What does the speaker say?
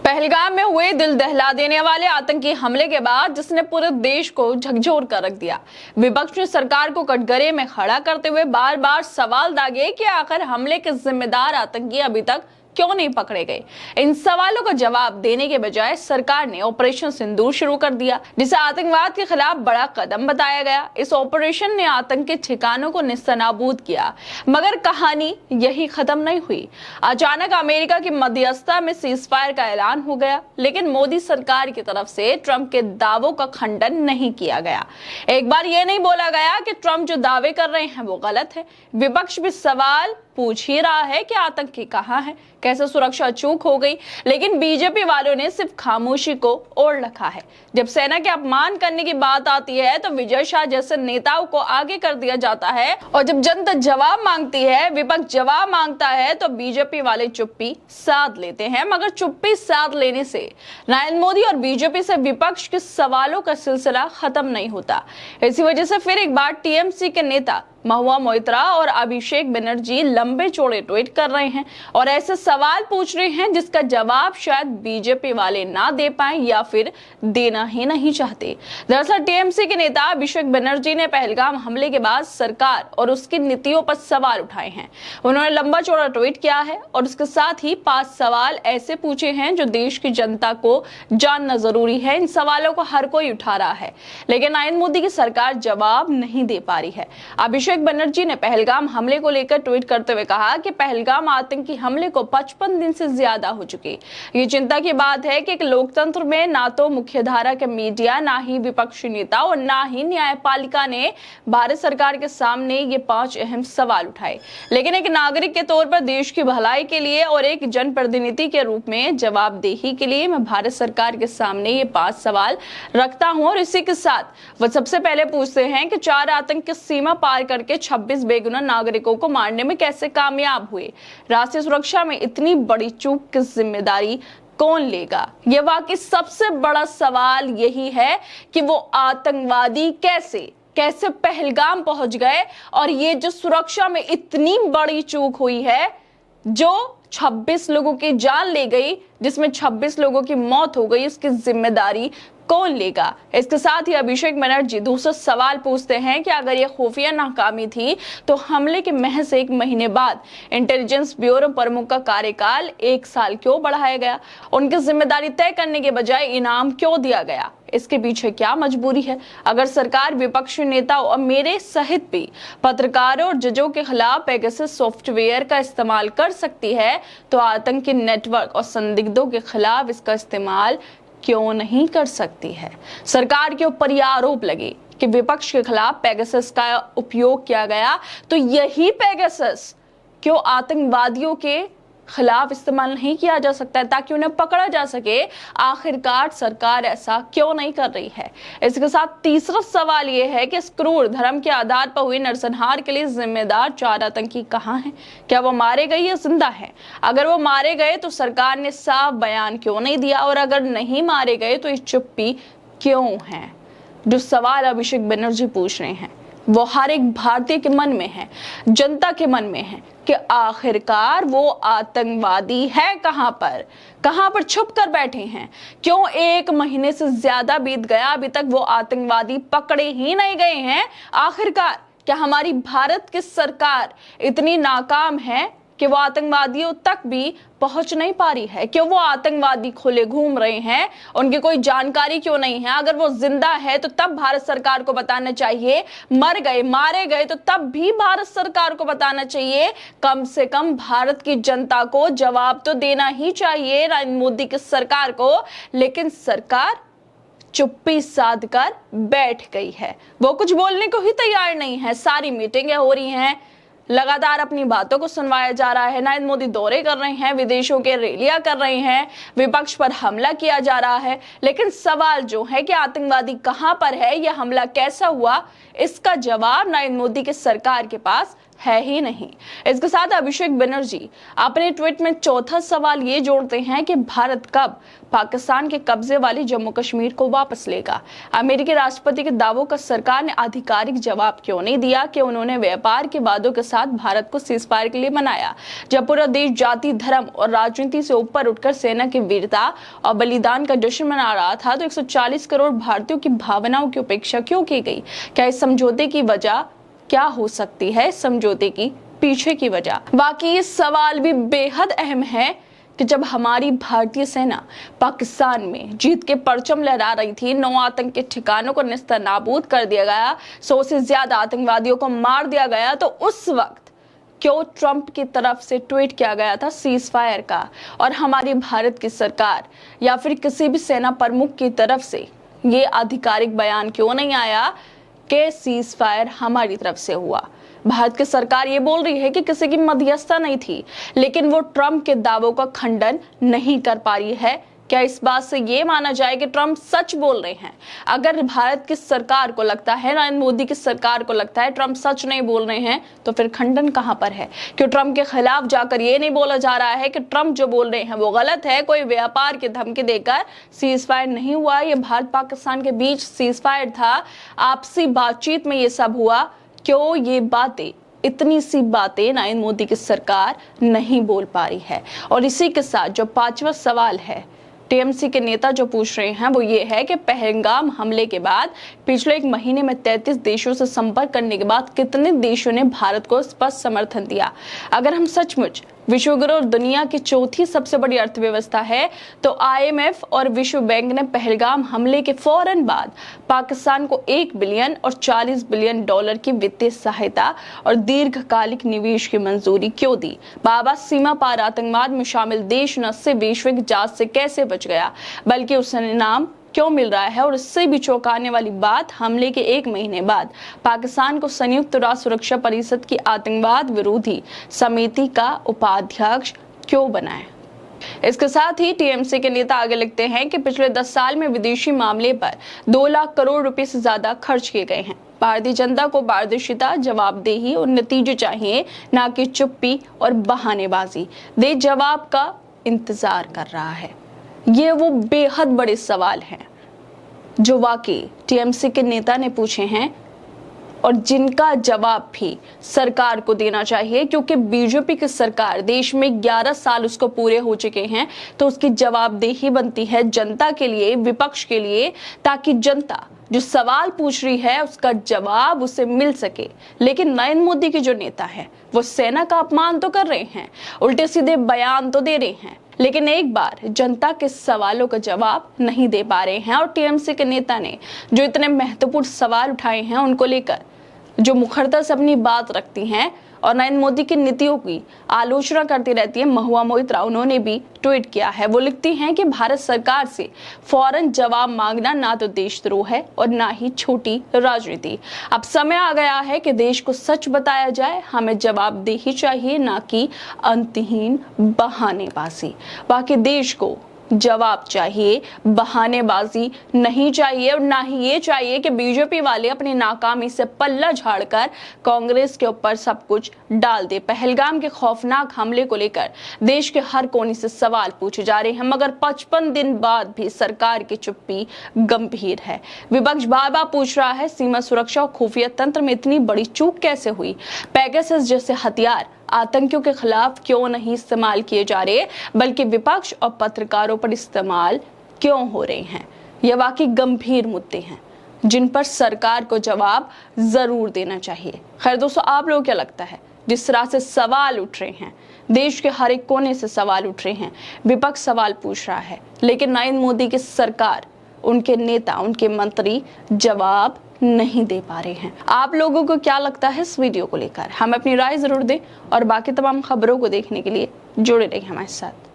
पहलगाम में हुए दिल दहला देने वाले आतंकी हमले के बाद जिसने पूरे देश को झकझोर कर रख दिया, विपक्ष ने सरकार को कटघरे में खड़ा करते हुए बार बार सवाल दागे कि आखिर हमले के जिम्मेदार आतंकी अभी तक क्यों नहीं पकड़े गए। इन सवालों का जवाब देने के बजाय सरकार ने ऑपरेशन सिंदूर शुरू कर दिया, जिसे आतंकवाद के खिलाफ बड़ा कदम बताया गया। इस ऑपरेशन ने आतंकी ठिकानों को निस्तानाबूद किया, मगर कहानी यही खत्म नहीं हुई। अचानक अमेरिका की मध्यस्थता में सीजफायर का ऐलान हो गया, लेकिन मोदी सरकार की तरफ से ट्रंप के दावों का खंडन नहीं किया गया। एक बार यह नहीं बोला गया कि ट्रंप जो दावे कर रहे हैं वो गलत है। विपक्ष भी सवाल पूछ ही रहा है कि आतंकी कहां है, कैसे सुरक्षा चूक हो गई, लेकिन बीजेपी वालों ने सिर्फ खामोशी को ओढ़ रखा है। जब सेना के अपमान करने की बात आती है तो विजय शाह जैसे नेताओं को आगे कर दिया जाता है, और जब जनता जवाब मांगती है, विपक्ष जवाब मांगता है, तो बीजेपी वाले चुप्पी साध लेते हैं। मगर चुप्पी साध लेने से नरेंद्र मोदी और बीजेपी से विपक्ष के सवालों का सिलसिला खत्म नहीं होता। इसी वजह से फिर एक बार टीएमसी के नेता महुआ मोइत्रा और अभिषेक बनर्जी लंबे चौड़े ट्वीट कर रहे हैं और ऐसे सवाल पूछ रहे हैं जिसका जवाब शायद बीजेपी वाले ना दे पाए या फिर देना ही नहीं चाहते। दरअसल टीएमसी के नेता अभिषेक बनर्जी ने पहलगाम हमले के बाद सरकार और उसकी नीतियों पर सवाल उठाए हैं। उन्होंने लंबा चौड़ा ट्वीट किया है और उसके साथ ही 5 सवाल ऐसे पूछे हैं जो देश की जनता को जानना जरूरी है। इन सवालों को हर कोई उठा रहा है, लेकिन नरेंद्र मोदी की सरकार जवाब नहीं दे पा रही है। अभिषेक बनर्जी ने पहलगाम हमले को लेकर ट्वीट करते हुए कहा कि पहलगाम आतंकी हमले को 55 दिन से ज्यादा हो चुके। ये चिंता की बात है कि एक लोकतंत्र में ना तो मुख्यधारा के मीडिया, ना ही विपक्षी नेता और ना ही न्यायपालिका ने भारत सरकार के सामने ये 5 अहम सवाल उठाए। लेकिन एक नागरिक के तौर पर देश की भलाई के लिए और एक जनप्रतिनिधि के रूप में जवाबदेही के लिए मैं भारत सरकार के सामने ये 5 सवाल रखता हूं। और इसी के साथ वह सबसे पहले पूछते हैं कि 4 आतंकी सीमा पार करके 26 बेगुनाह नागरिकों को मारने में कैसे कामयाब हुए। राष्ट्रीय सुरक्षा में इतनी बड़ी चूक की जिम्मेदारी कौन लेगा? यह वाकई सबसे बड़ा सवाल यही है कि वो आतंकवादी कैसे पहलगाम पहुंच गए, और ये जो सुरक्षा में इतनी बड़ी चूक हुई है जो 26 लोगों की जान ले गई, जिसमें 26 लोगों की मौत हो गई, उसकी जिम्मेदारी कौन लेगा? इसके साथ ही अभिषेक बनर्जी दूसरा सवाल पूछते हैं कि अगर यह खुफिया नाकामी थी तो हमले के महज 1 महीने बाद इंटेलिजेंस ब्यूरो प्रमुख का कार्यकाल 1 साल क्यों बढ़ाया गया? उनकी जिम्मेदारी तय करने के बजाय इनाम क्यों दिया गया? इसके पीछे क्या मजबूरी है? अगर सरकार विपक्षी नेताओं और मेरे सहित भी पत्रकारों और जजों के खिलाफ पेगासस सॉफ्टवेयर का इस्तेमाल कर सकती है, तो आतंकी नेटवर्क और संदिग्धों के खिलाफ इसका इस्तेमाल क्यों नहीं कर सकती है? सरकार के ऊपर यह आरोप लगे कि विपक्ष के खिलाफ पेगासस का उपयोग किया गया, तो यही पेगासस क्यों आतंकवादियों के खिलाफ इस्तेमाल नहीं किया जा सकता है ताकि उन्हें पकड़ा जा सके? आखिरकार सरकार ऐसा क्यों नहीं कर रही है? इसके साथ तीसरा सवाल यह है कि इस क्रूर धर्म के आधार पर हुई नरसंहार के लिए जिम्मेदार 4 आतंकी कहां हैं? क्या वो मारे गए या जिंदा हैं? अगर वो मारे गए तो सरकार ने साफ बयान क्यों नहीं दिया, और अगर नहीं मारे गए तो ये चुप्पी क्यों है? जो सवाल अभिषेक बनर्जी पूछ रहे हैं वो हर एक भारतीय के मन में है, जनता के मन में है कि आखिरकार वो आतंकवादी है कहां पर छुप कर बैठे हैं? क्यों 1 महीने से ज्यादा बीत गया, अभी तक वो आतंकवादी पकड़े ही नहीं गए हैं? आखिरकार क्या हमारी भारत की सरकार इतनी नाकाम है कि वो आतंकवादियों तक भी पहुंच नहीं पा रही है? क्यों वो आतंकवादी खुले घूम रहे हैं? उनकी कोई जानकारी क्यों नहीं है? अगर वो जिंदा है तो तब भारत सरकार को बताना चाहिए, मर गए मारे गए तो तब भी भारत सरकार को बताना चाहिए। कम से कम भारत की जनता को जवाब तो देना ही चाहिए नरेंद्र मोदी की सरकार को। लेकिन सरकार चुप्पी साध कर बैठ गई है, वो कुछ बोलने को ही तैयार नहीं है। सारी मीटिंगें हो रही हैं, लगातार अपनी बातों को सुनवाया जा रहा है, नरेंद्र मोदी दौरे कर रहे हैं, विदेशों के रैलियां कर रहे हैं, विपक्ष पर हमला किया जा रहा है, लेकिन सवाल जो है कि आतंकवादी कहां पर है, यह हमला कैसा हुआ, इसका जवाब नरेंद्र मोदी की सरकार के पास है ही नहीं। इसके साथ अभिषेक बनर्जी अपने ट्वीट में चौथा सवाल ये जोड़ते हैं कि भारत कब पाकिस्तान के कब्जे वाली जम्मू कश्मीर को वापस लेगा। अमेरिकी राष्ट्रपति के दावों का सरकार ने आधिकारिक जवाब क्यों नहीं दिया कि उन्होंने व्यापार के वादों के साथ भारत को सीज़फायर के लिए मनाया। जब पूरा देश जाति, धर्म और राजनीति से ऊपर उठकर सेना की वीरता और बलिदान का जश्न मना रहा था, तो 140 करोड़ भारतीयों की भावनाओं की उपेक्षा क्यों की गई? क्या इस समझौते की वजह क्या हो सकती है? समझौते की पीछे की वजह। बाकी ये सवाल भी बेहद अहम है कि जब हमारी भारतीय सेना पाकिस्तान में जीत के परचम लहरा रही थी, 9 आतंकी ठिकानों को नेस्तनाबूद कर दिया गया, 100 से ज्यादा आतंकवादियों को मार दिया गया, तो उस वक्त क्यों ट्रंप की तरफ से ट्वीट किया गया था सीज फायर का, और हमारी भारत की सरकार या फिर किसी भी सेना प्रमुख की तरफ से ये आधिकारिक बयान क्यों नहीं आया कि सीज फायर हमारी तरफ से हुआ? भारत की सरकार ये बोल रही है कि किसी की मध्यस्थता नहीं थी, लेकिन वो ट्रंप के दावों का खंडन नहीं कर पा रही है। क्या इस बात से ये माना जाए कि ट्रंप सच बोल रहे हैं? अगर भारत की सरकार को लगता है, नरेंद्र मोदी की सरकार को लगता है ट्रंप सच नहीं बोल रहे हैं, तो फिर खंडन कहां पर है? क्यों ट्रंप के खिलाफ जाकर ये नहीं बोला जा रहा है कि ट्रंप जो बोल रहे हैं वो गलत है, कोई व्यापार की धमकी देकर सीज फायर नहीं हुआ, ये भारत पाकिस्तान के बीच सीज फायर था, आपसी बातचीत में ये सब हुआ? क्यों ये बातें, इतनी सी बातें नरेंद्र मोदी की सरकार नहीं बोल पा रही है? और इसी के साथ जो 5वां सवाल है टीएमसी के नेता जो पूछ रहे हैं वो ये है कि पहलगाम हमले के बाद पिछले 1 महीने में 33 देशों से संपर्क करने के बाद कितने देशों ने भारत को स्पष्ट समर्थन दिया? अगर हम सचमुच विश्वगुरु और दुनिया की चौथी सबसे बड़ी अर्थव्यवस्था है, तो आईएमएफ और विश्व बैंक ने पहलगाम हमले के फौरन बाद पाकिस्तान को $1 बिलियन और $40 बिलियन की वित्तीय सहायता और दीर्घकालिक निवेश की मंजूरी क्यों दी? बाबा सीमा पार आतंकवाद में शामिल देश न सिर्फ वैश्विक जांच से कैसे बच गया, बल्कि उसे इनाम क्यों मिल रहा है? और इससे भी चौंकाने वाली बात, हमले के 1 महीने बाद पाकिस्तान को संयुक्त राष्ट्र सुरक्षा परिषद की आतंकवाद विरोधी समिति का उपाध्यक्ष क्यों बनाया? इसके साथ ही टीएमसी के नेता आगे लिखते हैं कि पिछले 10 साल में विदेशी मामले पर 2 लाख करोड़ रुपए से ज्यादा खर्च किए गए हैं। भारतीय जनता को पारदर्शिता, जवाबदेही और नतीजे चाहिए, ना कि चुप्पी और बहानेबाजी। देश जवाब का इंतजार कर रहा है। ये वो बेहद बड़े सवाल हैं जो वाकई टीएमसी के नेता ने पूछे हैं और जिनका जवाब भी सरकार को देना चाहिए, क्योंकि बीजेपी की सरकार देश में 11 साल उसको पूरे हो चुके हैं, तो उसकी जवाबदेही बनती है जनता के लिए, विपक्ष के लिए, ताकि जनता जो सवाल पूछ रही है उसका जवाब उसे मिल सके। लेकिन नरेंद्र मोदी के जो नेता है वो सेना का अपमान तो कर रहे हैं, उल्टे सीधे बयान तो दे रहे हैं, लेकिन एक बार जनता के सवालों का जवाब नहीं दे पा रहे हैं। और टीएमसी के नेता ने जो इतने महत्वपूर्ण सवाल उठाए हैं उनको लेकर जो मुखरता से अपनी बात रखती हैं और नरेंद्र मोदी की नीतियों की आलोचना करती रहती है, महुआ मोइत्रा, उन्होंने भी ट्वीट किया है। वो लिखती हैं कि भारत सरकार से फौरन जवाब मांगना ना तो देशद्रोह है और ना ही छोटी राजनीति। अब समय आ गया है कि देश को सच बताया जाए, हमें जवाबदेही चाहिए, ना कि अंतहीन बहानेबाजी। बाकी देश को जवाब चाहिए, बहानेबाजी नहीं चाहिए, और ना ही ये चाहिए कि बीजेपी वाले अपनी नाकामी से पल्ला झाड़कर कांग्रेस के ऊपर सब कुछ डाल दे। पहलगाम के खौफनाक हमले को लेकर देश के हर कोने से सवाल पूछे जा रहे हैं, मगर 55 दिन बाद भी सरकार की चुप्पी गंभीर है। विपक्ष बार बार पूछ रहा है, सीमा सुरक्षा और खुफिया तंत्र में इतनी बड़ी चूक कैसे हुई? पेगासस जैसे हथियार आतंकियों के खिलाफ क्यों नहीं इस्तेमाल किए जा रहे, बल्कि विपक्ष और पत्रकारों पर इस्तेमाल क्यों हो रहे हैं? ये वाकई गंभीर मुद्दे हैं जिन पर सरकार को जवाब जरूर देना चाहिए। खैर दोस्तों, आप लोगों को क्या लगता है? जिस तरह से सवाल उठ रहे हैं, देश के हर एक कोने से सवाल उठ रहे हैं, विपक्ष सवाल पूछ रहा है, लेकिन नरेंद्र मोदी की सरकार, उनके नेता, उनके मंत्री जवाब नहीं दे पा रहे हैं। आप लोगों को क्या लगता है इस वीडियो को लेकर? हमें अपनी राय जरूर दें और बाकी तमाम खबरों को देखने के लिए जुड़े रहिए हमारे साथ।